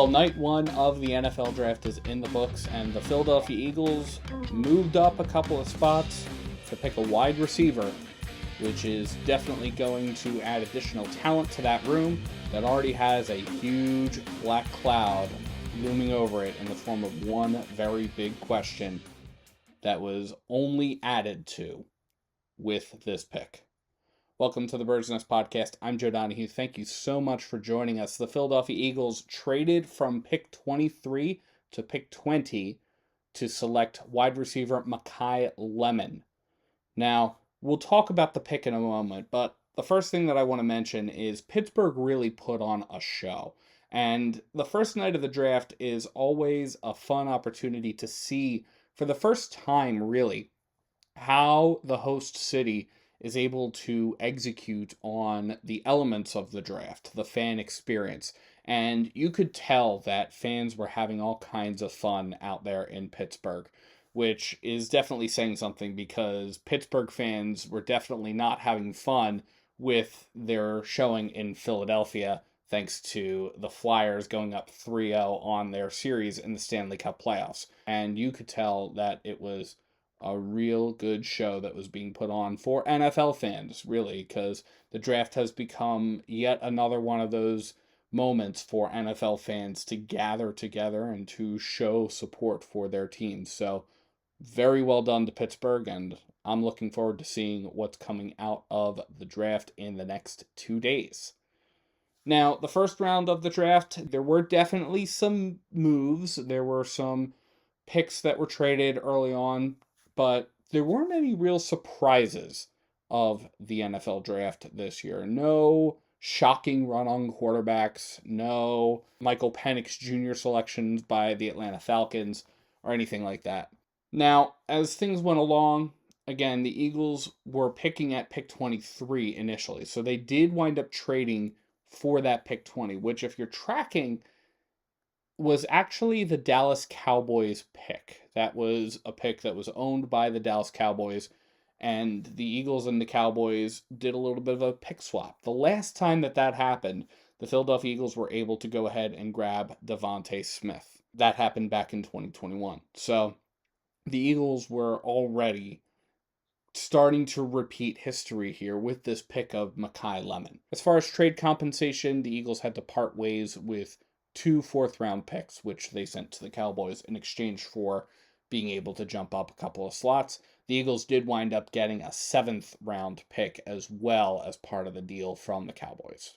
Well, night one of the NFL draft is in the books, and the Philadelphia Eagles moved up a couple of spots to pick a wide receiver, which is definitely going to add additional talent to that room that already has a huge black cloud looming over it in the form of one very big question that was only added to with this pick. Welcome to the Bird's Nest Podcast. I'm Joe Donahue. Thank you so much for joining us. The Philadelphia Eagles traded from pick 23 to pick 20 to select wide receiver Makai Lemon. Now, we'll talk about the pick in a moment, but the first thing that I want to mention is Pittsburgh really put on a show. And the first night of the draft is always a fun opportunity to see, for the first time really, how the host city is able to execute on the elements of the draft, the fan experience. And you could tell that fans were having all kinds of fun out there in Pittsburgh, which is definitely saying something because Pittsburgh fans were definitely not having fun with their showing in Philadelphia, thanks to the Flyers going up 3-0 on their series in the Stanley Cup playoffs. And you could tell that it was a real good show that was being put on for NFL fans, really, because the draft has become yet another one of those moments for NFL fans to gather together and to show support for their teams. So, very well done to Pittsburgh, and I'm looking forward to seeing what's coming out of the draft in the next 2 days. Now, the first round of the draft, there were definitely some moves. There were some picks that were traded early on, but there weren't any real surprises of the NFL draft this year. No shocking run on quarterbacks, no Michael Penix Jr. selections by the Atlanta Falcons, or anything like that. Now, as things went along, again, the Eagles were picking at pick 23 initially, so they did wind up trading for that pick 20, which, if you're tracking, was actually the Dallas Cowboys pick. That was a pick that was owned by the Dallas Cowboys, and the Eagles and the Cowboys did a little bit of a pick swap. The last time that happened, the Philadelphia Eagles were able to go ahead and grab Devontae Smith. That happened back in 2021. So the Eagles were already starting to repeat history here with this pick of Makai Lemon. As far as trade compensation, the Eagles had to part ways with 2 fourth-round picks, which they sent to the Cowboys in exchange for being able to jump up a couple of slots. The Eagles did wind up getting a 7th-round pick as well as part of the deal from the Cowboys.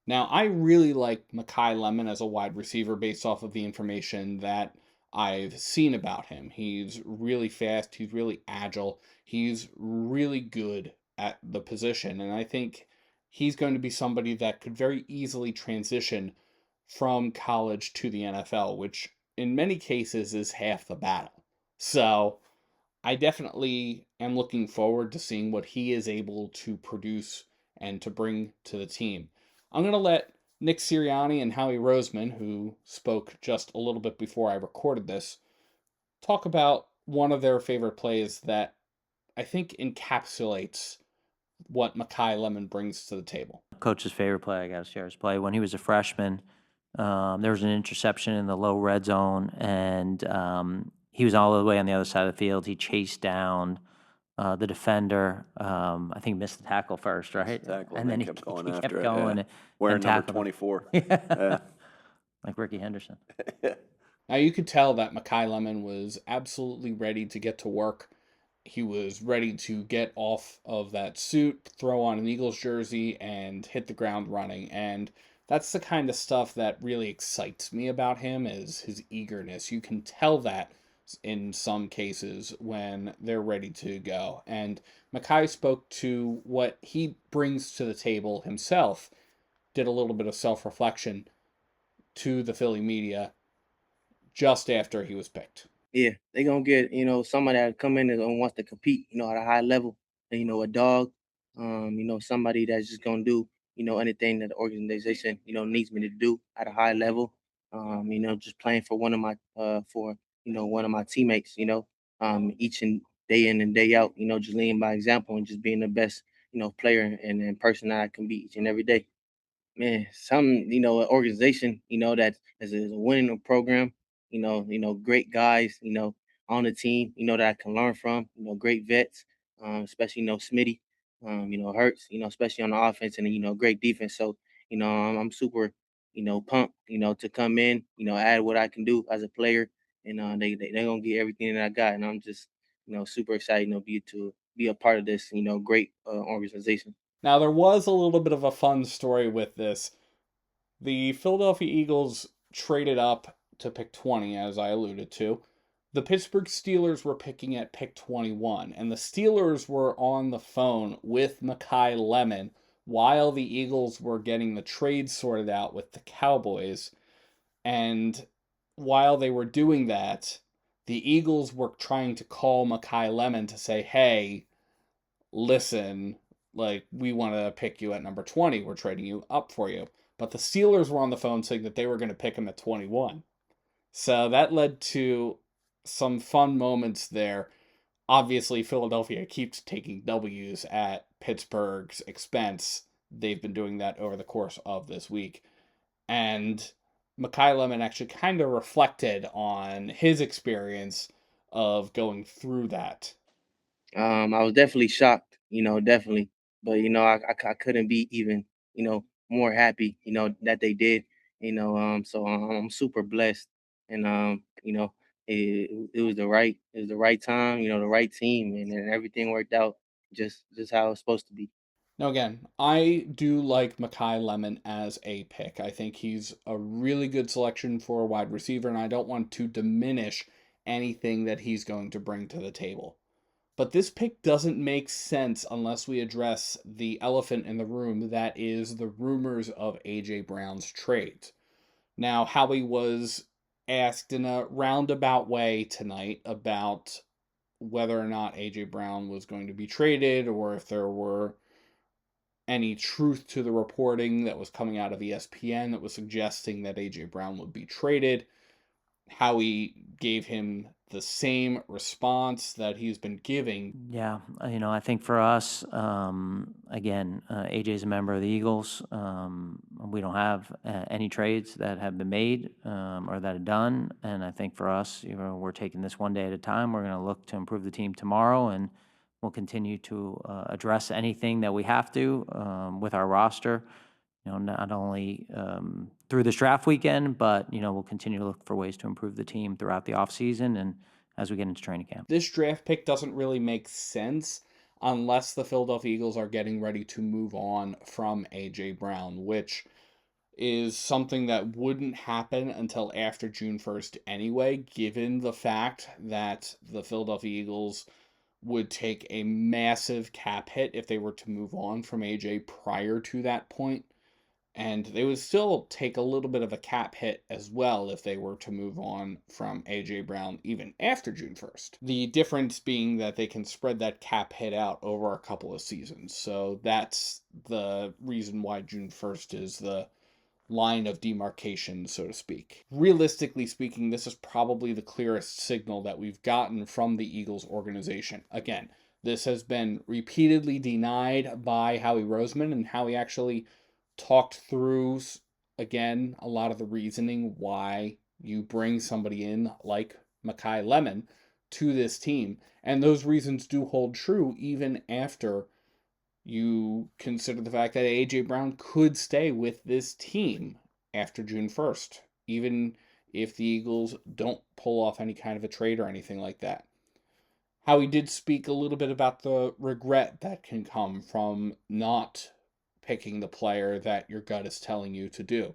Now, I really like Makai Lemon as a wide receiver based off of the information that I've seen about him. He's really fast, he's really agile, he's really good at the position, and I think he's going to be somebody that could very easily transition from college to the NFL, which in many cases is half the battle. So I definitely am looking forward to seeing what he is able to produce and to bring to the team. I'm going to let Nick Sirianni and Howie Roseman, who spoke just a little bit before I recorded this, talk about one of their favorite plays that I think encapsulates what Makai Lemon brings to the table. Coach's favorite play, I got to share his play. When he was a freshman, there was an interception in the low red zone, and he was all the way on the other side of the field. He chased down the defender. I think missed the tackle first, right? Tackle, and then he kept going he after kept it, going. yeah. Wearing and number tackled him. 24. Yeah. Like Ricky Henderson. Now, you could tell that Makai Lemon was absolutely ready to get to work. He was ready to get off of that suit, throw on an Eagles jersey, and hit the ground running. And that's the kind of stuff that really excites me about him, is his eagerness. You can tell that in some cases when they're ready to go. And Makai spoke to what he brings to the table himself, did a little bit of self-reflection to the Philly media just after he was picked. Yeah, they're gonna get, somebody that come in and wants to compete, at a high level. And, a dog, somebody that's just gonna do, anything that the organization, needs me to do at a high level. Just playing for one of my one of my teammates, each and day in and day out, just leading by example and just being the best, player and person that I can be each and every day. Man, some an organization that is a winning program. Great guys. On the team. That I can learn from. Great vets. Especially Smitty. Hurts. Especially on the offense and great defense. So I'm super pumped. To come in. Add what I can do as a player, and they gonna get everything that I got, and I'm just super excited. Be a part of this. Great organization. Now, there was a little bit of a fun story with this. The Philadelphia Eagles traded up to pick 20, as I alluded to. The Pittsburgh Steelers were picking at pick 21, and the Steelers were on the phone with Makai Lemon while the Eagles were getting the trade sorted out with the Cowboys. And while they were doing that, the Eagles were trying to call Makai Lemon to say, hey, listen, like, we want to pick you at number 20. We're trading you up for you. But the Steelers were on the phone saying that they were going to pick him at 21. So that led to some fun moments there. Obviously, Philadelphia keeps taking W's at Pittsburgh's expense. They've been doing that over the course of this week. And Makai Lemon actually kind of reflected on his experience of going through that. I was definitely shocked, definitely. But I couldn't be even, more happy, that they did, so I'm super blessed, and it was the right time, the right team, and then everything worked out just how it's supposed to be. Now, again, I do like Makai Lemon as a pick. I think he's a really good selection for a wide receiver, and I don't want to diminish anything that he's going to bring to the table. But this pick doesn't make sense unless we address the elephant in the room that is the rumors of A.J. Brown's trade. Now, Howie was asked in a roundabout way tonight about whether or not A.J. Brown was going to be traded or if there were any truth to the reporting that was coming out of ESPN that was suggesting that A.J. Brown would be traded. Howie gave him the same response that he's been giving. Yeah, I think for us, again, AJ's a member of the Eagles. We don't have any trades that have been made or that are done, and I think for us, we're taking this one day at a time. We're going to look to improve the team tomorrow, and we'll continue to address anything that we have to with our roster. Not only through this draft weekend, but we'll continue to look for ways to improve the team throughout the offseason and as we get into training camp. This draft pick doesn't really make sense unless the Philadelphia Eagles are getting ready to move on from A.J. Brown, which is something that wouldn't happen until after June 1st anyway, given the fact that the Philadelphia Eagles would take a massive cap hit if they were to move on from AJ prior to that point. And they would still take a little bit of a cap hit as well if they were to move on from A.J. Brown even after June 1st. The difference being that they can spread that cap hit out over a couple of seasons. So that's the reason why June 1st is the line of demarcation, so to speak. Realistically speaking, this is probably the clearest signal that we've gotten from the Eagles organization. Again, this has been repeatedly denied by Howie Roseman, and Howie actually talked through, again, a lot of the reasoning why you bring somebody in like Makai Lemon to this team. And those reasons do hold true even after you consider the fact that A.J. Brown could stay with this team after June 1st, even if the Eagles don't pull off any kind of a trade or anything like that. Howie did speak a little bit about the regret that can come from not picking the player that your gut is telling you to do.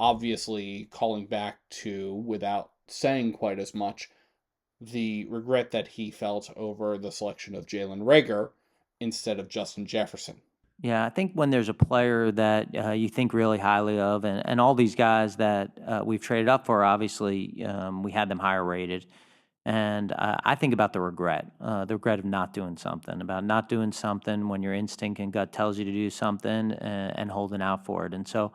Obviously, calling back to, without saying quite as much, the regret that he felt over the selection of Jalen Reagor instead of Justin Jefferson. Yeah, I think when there's a player that you think really highly of, and all these guys that we've traded up for, obviously, we had them higher rated. And I think about the regret of not doing something, about not doing something when your instinct and gut tells you to do something and holding out for it. And so,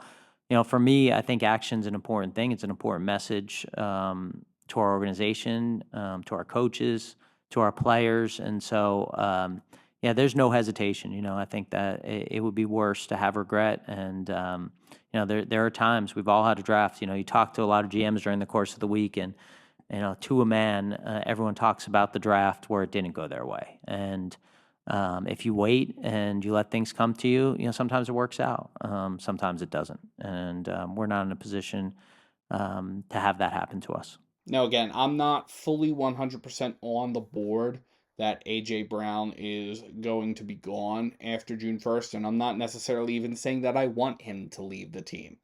for me, I think action's an important thing. It's an important message to our organization, to our coaches, to our players. And so, Yeah, there's no hesitation. I think that it would be worse to have regret. And there are times we've all had a draft. You talk to a lot of GMs during the course of the week, and to a man, everyone talks about the draft where it didn't go their way. And if you wait and you let things come to you, sometimes it works out. Sometimes it doesn't. And we're not in a position to have that happen to us. Now, again, I'm not fully 100% on the board that A.J. Brown is going to be gone after June 1st, and I'm not necessarily even saying that I want him to leave the team.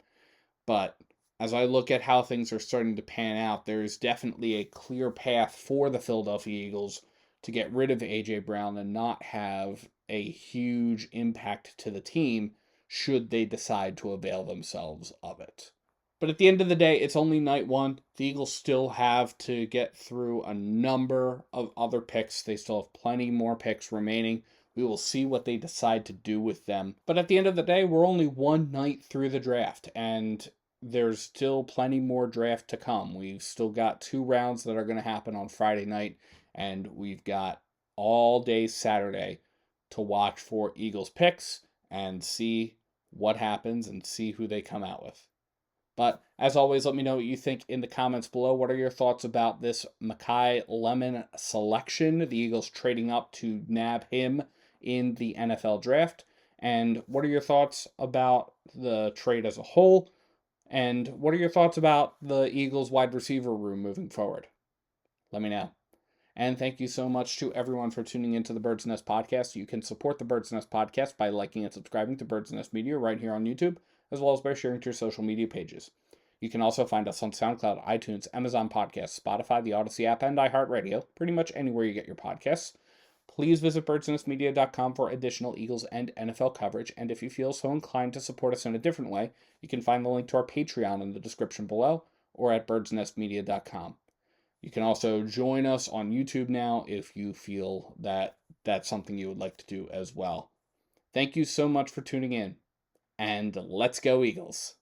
But as I look at how things are starting to pan out, there is definitely a clear path for the Philadelphia Eagles to get rid of A.J. Brown and not have a huge impact to the team should they decide to avail themselves of it. But at the end of the day, it's only night one. The Eagles still have to get through a number of other picks. They still have plenty more picks remaining. We will see what they decide to do with them. But at the end of the day, we're only one night through the draft, and there's still plenty more draft to come. We've still got 2 rounds that are going to happen on Friday night, and we've got all day Saturday to watch for Eagles picks and see what happens and see who they come out with. But as always, let me know what you think in the comments below. What are your thoughts about this Makai Lemon selection? The Eagles trading up to nab him in the NFL draft. And what are your thoughts about the trade as a whole? And what are your thoughts about the Eagles wide receiver room moving forward? Let me know. And thank you so much to everyone for tuning into the Bird's Nest podcast. You can support the Bird's Nest podcast by liking and subscribing to Bird's Nest Media right here on YouTube, as well as by sharing to your social media pages. You can also find us on SoundCloud, iTunes, Amazon Podcasts, Spotify, the Odyssey app, and iHeartRadio, pretty much anywhere you get your podcasts. Please visit birdsnestmedia.com for additional Eagles and NFL coverage, and if you feel so inclined to support us in a different way, you can find the link to our Patreon in the description below or at birdsnestmedia.com. You can also join us on YouTube now if you feel that that's something you would like to do as well. Thank you so much for tuning in, and let's go Eagles!